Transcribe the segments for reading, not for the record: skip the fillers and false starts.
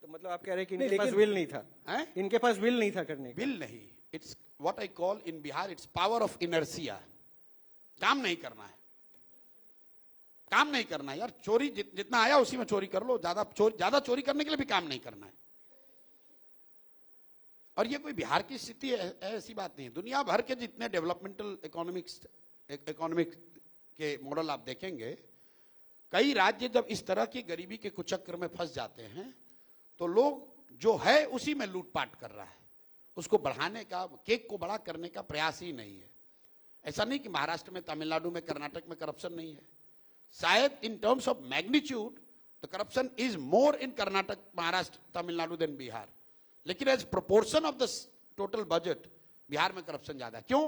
तो मतलब आप कह रहे हैं कि इनके पास विल नहीं था, हैं? इनके पास विल नहीं था करने का। विल नहीं, it's what I call in Bihar it's power of inertia. काम नहीं करना है, काम नहीं करना है यार। चोरी जितना आया उसी में चोरी कर लो, ज्यादा चोरी करने के लिए भी काम नहीं करना है। और ये कोई बिहार की स्थिति ऐसी बात नहीं है। दुनिया भर के जितने डेवलपमेंटल इकोनॉमिक के मॉडल आप देखेंगे, कई राज्य जब इस तरह की गरीबी के कुचक्र में फंस जाते हैं तो लोग जो है उसी में लूटपाट कर रहा है, उसको बढ़ाने का, केक को बड़ा करने का प्रयास ही नहीं है। ऐसा नहीं कि महाराष्ट्र में, तमिलनाडु में, कर्नाटक में करप्शन नहीं है। शायद in terms of magnitude the corruption is more in Karnataka, Maharashtra, Tamil Nadu than Bihar, लेकिन as proportion of the total budget Bihar में करप्शन ज्यादा है। क्यों?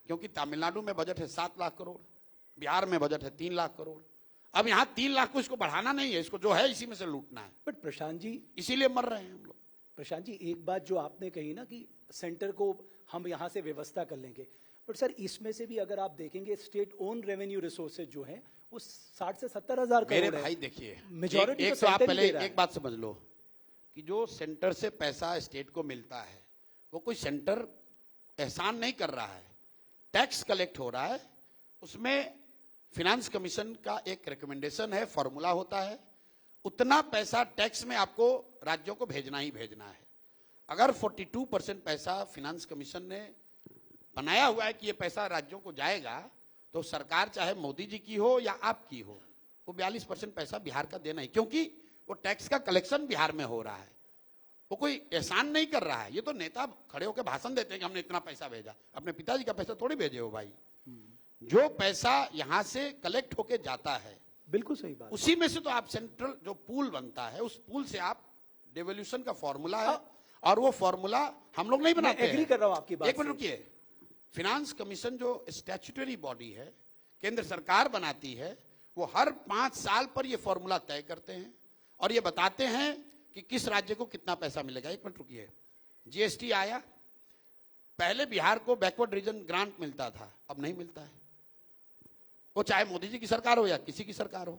क्योंकि तमिलनाडु में बजट है 7 लाख करोड़, बिहार में बजट है 3 लाख करोड़। अब यहां 3 लाख को इसको बढ़ाना नहीं है, इसको जो है इसी में से लूटना है। बट प्रशांत जी, इसीलिए मर रहे हैं हम लोग। प्रशांत जी, एक बात जो आपने कही ना कि सेंटर को हम यहां से व्यवस्था कर लेंगे, बट सर इसमें से भी अगर आप देखेंगे स्टेट ओन रेवेन्यू रिसोर्सेज जो है वो 60 से 70 हजार करोड़ मेरे भाई देखिए, मेजॉरिटी एक तो आप पहले एक बात समझ लो कि जो सेंटर से पैसा स्टेट को मिलता है वो कोई सेंटर एहसान नहीं कर रहा है, टैक्स कलेक्ट हो रहा है। उसमें फिनांस कमीशन का एक रिकमेंडेशन है, फॉर्मूला होता है, उतना पैसा टैक्स में आपको राज्यों को भेजना ही भेजना है। अगर 42% पैसा फिनांस कमीशन ने बनाया हुआ है कि ये पैसा राज्यों को जाएगा, तो सरकार चाहे मोदी जी की हो या आपकी हो, वो 42% पैसा बिहार का देना है, क्योंकि वो टैक्स का कलेक्शन बिहार में हो रहा है। वो कोई एहसान नहीं कर रहा है। ये तो नेता खड़े होकर भाषण देते हैं कि हमने इतना पैसा भेजा, अपने पिताजी का पैसा थोड़ी भेजे हो भाई। जो पैसा यहां से कलेक्ट होके जाता है, बिल्कुल सही बात, उसी में से तो आप सेंट्रल जो पूल बनता है, उस पूल से आप डेवोल्यूशन का फॉर्मूला है, और वो फॉर्मूला हम लोग नहीं बनाते हैं। एग्री कर रहा हूं आपकी बात। एक मिनट रुकिए। फिनांस कमीशन जो स्टैट्यूटरी बॉडी है, केंद्र सरकार बनाती है, वो हर 5 साल पर ये फॉर्मूला तय करते हैं और ये बताते हैं कि किस राज्य को कितना पैसा मिलेगा। एक मिनट रुकिए। जीएसटी आया, पहले बिहार को बैकवर्ड रीजन ग्रांट मिलता था, अब नहीं मिलता है। वो चाहे मोदी जी की सरकार हो या किसी की सरकार हो,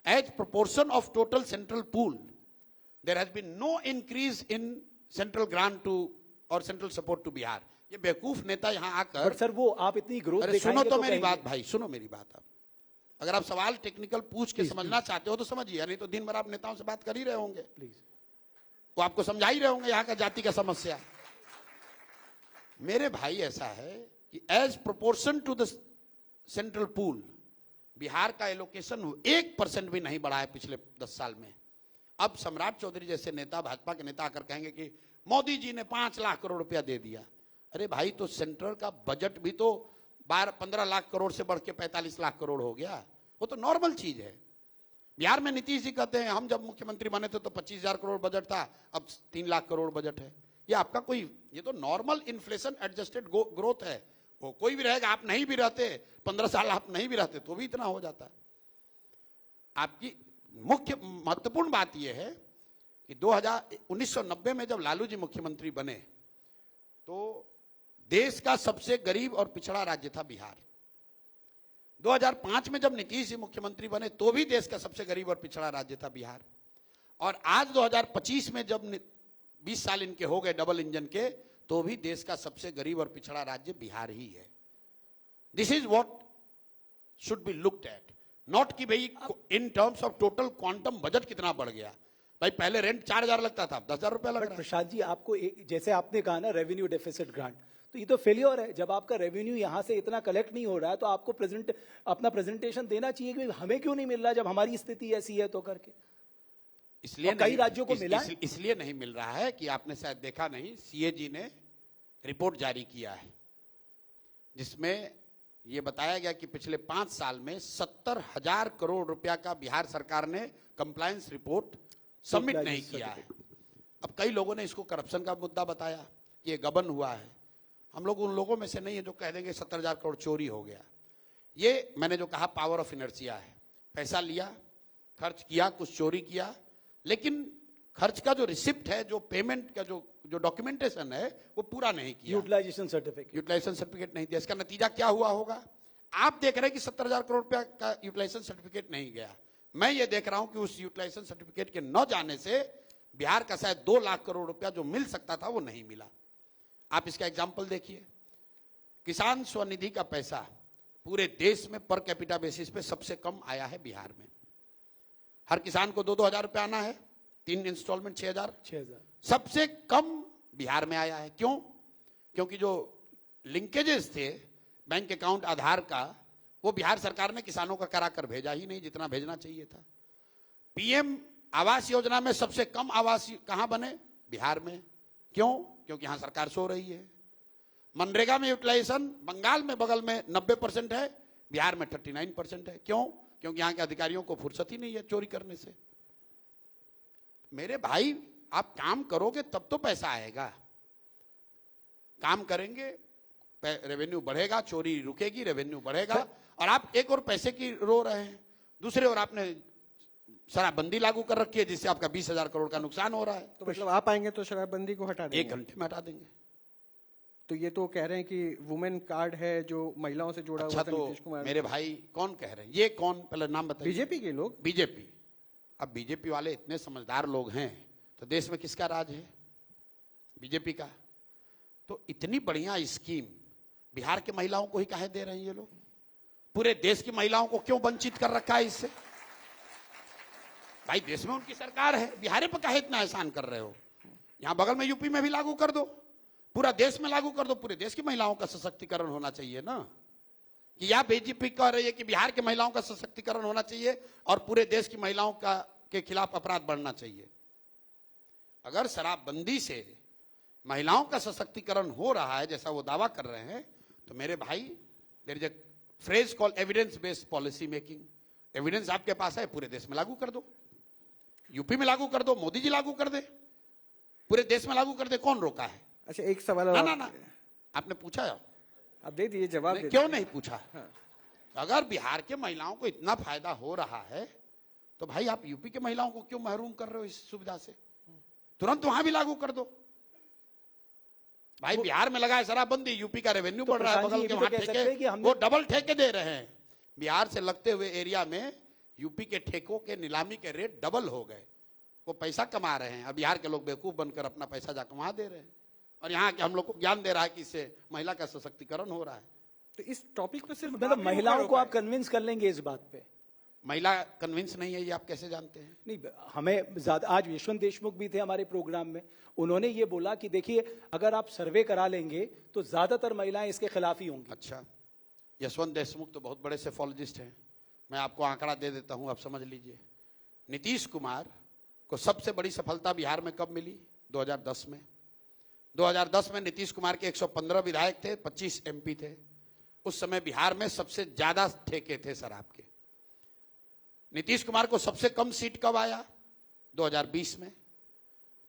as proportion of total central pool there has been no increase in central grant to और सेंट्रल सपोर्ट टू बिहार। ये बेवकूफ नेता यहां आकर, सर वो आप इतनी ग्रोथ अरे सुनो तो मेरी बात भाई, सुनो मेरी बात। आप अगर आप सवाल टेक्निकल पूछ के समझना चाहते हो तो समझिए, नहीं तो दिन भर आप नेताओं से बात कर ही रहे होंगे, प्लीज, वो आपको समझा ही रहे होंगे यहाँ का जाति का समस्या। मेरे भाई ऐसा है कि as proportion to the central pool Bihar का एलोकेशन 1% भी नहीं बढ़ा है पिछले 10 साल में। अब सम्राट चौधरी जैसे नेता, भाजपा के नेता आकर कहेंगे कि मोदी जी ने 5 लाख करोड़ रुपया दे दिया। अरे भाई, तो सेंट्रल का बजट भी तो 15 लाख करोड़ से बढ़ के 45 लाख करोड़ हो गया। वो तो नॉर्मल चीज है। बिहार में नीतीश जी कहते हैं हम जब मुख्यमंत्री बने थे तो 25,000 करोड़ बजट था, अब 3 लाख करोड़ बजट है। ये आपका कोई, ये तो नॉर्मल इन्फ्लेशन एडजस्टेड ग्रोथ है। वो कोई भी रहेगा, आप नहीं भी रहते, 15 साल आप नहीं भी रहते तो भी इतना हो जाता। आपकी मुख्य महत्वपूर्ण बात यह है कि 1990 में जब लालू जी मुख्यमंत्री बने तो देश का सबसे गरीब और पिछड़ा राज्य था बिहार। 2005 में जब नीतीश जी मुख्यमंत्री बने तो भी देश का सबसे गरीब और पिछड़ा राज्य था बिहार। और आज 2025 में जब 20 साल इनके हो गए डबल इंजन के, तो भी देश का सबसे गरीब और पिछड़ा राज्य बिहार ही है। This is what should be looked at, not कि भाई इन terms of total quantum budget कितना बढ़ गया। भाई पहले रेंट 4,000 लगता था, 10,000 रुपया लग रहा है। प्रसाद जी, आपको जैसे आपने कहा ना रेवेन्यू डेफिसिट ग्रांट, तो ये तो फेलियर है। जब आपका रेवेन्यू यहां से इतना कलेक्ट नहीं हो रहा है तो आपको अपना प्रेजेंटेशन देना चाहिए कि हमें क्यों नहीं मिल रहा जब हमारी स्थिति ऐसी है तो करके। इसलिए कई राज्यों को मिला, इसलिए नहीं मिल रहा है कि आपने शायद देखा नहीं, सीएजी ने रिपोर्ट जारी किया है जिसमें यह बताया गया कि पिछले 5 साल में 70,000 करोड़ रुपया का बिहार सरकार ने कंप्लायंस रिपोर्ट सबमिट नहीं किया है। अब कई लोगों ने इसको करप्शन का मुद्दा बताया कि ये गबन हुआ है। हम लोग उन लोगों में से नहीं है जो कह देंगे 70,000 करोड़ चोरी हो गया। ये मैंने जो कहा पावर ऑफ इनर्शिया है। पैसा लिया, खर्च किया, कुछ चोरी किया, लेकिन खर्च का जो रिसिप्ट है, जो पेमेंट का जो डॉक्यूमेंटेशन है, वो पूरा नहीं किया। यूटिलाइजेशन सर्टिफिकेट नहीं दिया। इसका नतीजा क्या हुआ होगा? आप देख रहे हैं कि 70,000 करोड़ रुपया का यूटिलाइजेशन सर्टिफिकेट नहीं गया। मैं ये देख रहा हूं कि उस यूटिलाइजेशन सर्टिफिकेट के न जाने से बिहार का शायद 2 लाख करोड़ रुपया जो मिल सकता था वो नहीं मिला। आप इसका एग्जाम्पल देखिए, किसान स्वनिधि का पैसा पूरे देश में पर कैपिटा बेसिस पे सबसे कम आया है बिहार में। हर किसान को 2-2 हजार रुपया आना है, 3 इंस्टॉलमेंट 6,000 सबसे कम बिहार में आया है। क्यों? क्योंकि जो लिंकेजेस थे बैंक अकाउंट आधार का, वो बिहार सरकार ने किसानों का करा कर भेजा ही नहीं जितना भेजना चाहिए था। पीएम आवास योजना में सबसे कम आवास कहां बने? बिहार में। क्यों? क्योंकि यहां सरकार सो रही है। मनरेगा में यूटिलाइजेशन बंगाल में बगल में 90% है, बिहार में 39% है। क्यों? क्योंकि यहां के अधिकारियों को फुर्सत ही नहीं है चोरी करने से। मेरे भाई, आप काम करोगे तब तो पैसा आएगा। काम करेंगे, रेवेन्यू बढ़ेगा, चोरी रुकेगी, रेवेन्यू बढ़ेगा। और आप एक और पैसे की रो रहे हैं, दूसरे और आपने शराबबंदी लागू कर रखी है जिससे आपका 20,000 करोड़ का नुकसान हो रहा है। तो मतलब आप आएंगे तो शराबबंदी को हटा देंगे? 1 घंटे में हटा देंगे। तो ये तो कह रहे हैं कि वुमेन कार्ड है जो महिलाओं से जुड़ा अच्छा, हुआ था तो नीतीश कुमार। मेरे भाई कौन कह रहे हैं? ये कौन? पहले नाम बताइए। बीजेपी के लोग। बीजेपी। अब बीजेपी वाले इतने समझदार लोग हैं तो देश में किसका राज है? बीजेपी का। तो इतनी बढ़िया स्कीम बिहार के महिलाओं को ही काहे दे रहे हैं ये लोग? पूरे देश की महिलाओं को क्यों वंचित कर रखा है इससे? भाई देश में उनकी सरकार है, बिहार पर काहे इतना एहसान कर रहे हो? यहां बगल में यूपी में भी लागू कर दो, पूरा देश में लागू कर दो। पूरे देश की महिलाओं का सशक्तिकरण होना चाहिए ना। कि या बीजेपी कह रही है कि बिहार के महिलाओं का सशक्तिकरण होना चाहिए और पूरे देश की महिलाओं का के खिलाफ अपराध बढ़ना चाहिए। अगर शराबबंदी से महिलाओं का सशक्तिकरण हो रहा है जैसा वो दावा कर रहे हैं, तो मेरे भाई, there is a phrase called evidence based policy making. Evidence आपके पास है, पूरे देश में लागू कर दो। यूपी में लागू कर दो, मोदी जी लागू कर दे, पूरे देश में लागू कर दे। कौन रोका है? अच्छा, एक सवाल ना, आपने पूछा? आप दे दिए जवाब। क्यों नहीं पूछा? अगर बिहार के महिलाओं को इतना फायदा हो रहा है तो भाई आप यूपी के महिलाओं को क्यों महरूम कर रहे हो इस सुविधा से? तुरंत वहां भी लागू कर दो। भाई बिहार में लगा है शराबबंदी, यूपी का रेवेन्यू बढ़ रहा है, बगल के वहां ठेके वो डबल ठेके दे रहे हैं। बिहार से लगते हुए एरिया में यूपी के ठेकों के नीलामी के रेट डबल हो गए। वो पैसा कमा रहे हैं और बिहार के लोग बेवकूफ बनकर अपना पैसा जाकर वहां दे रहे हैं। और यहाँ के हम लोग को ज्ञान दे रहा है कि इससे महिला का सशक्तिकरण हो रहा है। तो इस टॉपिक पे सिर्फ मतलब महिलाओं को आप कन्विंस कर लेंगे इस बात पे? महिला कन्विंस नहीं है, ये आप कैसे जानते हैं? नहीं, हमें ज्यादा, आज यशवंत देशमुख भी थे हमारे प्रोग्राम में, उन्होंने ये बोला कि देखिए अगर आप सर्वे करा लेंगे तो ज्यादातर महिलाएं इसके खिलाफ ही होंगी। अच्छा, यशवंत देशमुख तो बहुत बड़े सेफोलॉजिस्ट हैं। मैं आपको आंकड़ा दे देता हूं, आप समझ लीजिए। नीतीश कुमार को सबसे बड़ी सफलता बिहार में कब मिली? 2010 में। 2010 में नीतीश कुमार के 115 विधायक थे, 25 एमपी थे। उस समय बिहार में सबसे ज्यादा ठेके थे शराब के। नीतीश कुमार को सबसे कम सीट कब आया? 2020 में।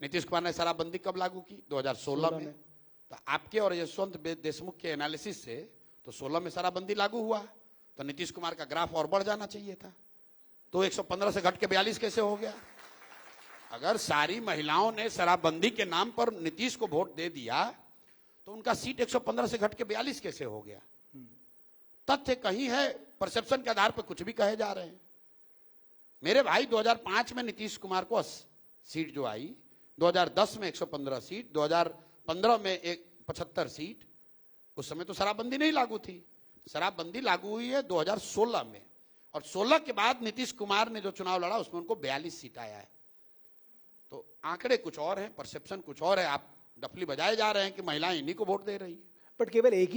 नीतीश कुमार ने शराबबंदी कब लागू की? 2016 में। तो आपके और यशवंत देशमुख के एनालिसिस से तो 16 में शराबबंदी लागू हुआ, तो नीतीश कुमार का ग्राफ और बढ़ जाना चाहिए था। तो 115 से घट के 42 कैसे हो गया? अगर सारी महिलाओं ने शराबबंदी के नाम पर नीतीश को वोट दे दिया तो उनका सीट 115 से घट के 42 कैसे हो गया? तथ्य कहीं है, परसेप्शन के आधार पर कुछ भी कहे जा रहे हैं। मेरे भाई 2005 में नीतीश कुमार को 80 सीट जो आई, 2010 में 115 सीट, 2015 में 75 सीट। उस समय तो शराबबंदी नहीं लागू थी। शराबबंदी लागू हुई है 2016 में, और 16 के बाद नीतीश कुमार ने जो चुनाव लड़ा उसमें उनको 42 सीट आया है। तो आंकड़े कुछ और हैं, परसेप्शन कुछ और है। आप डफली बजाए जा रहे हैं कि महिलाएं इन्हीं को वोट दे रही हैं। बट केवल एक ही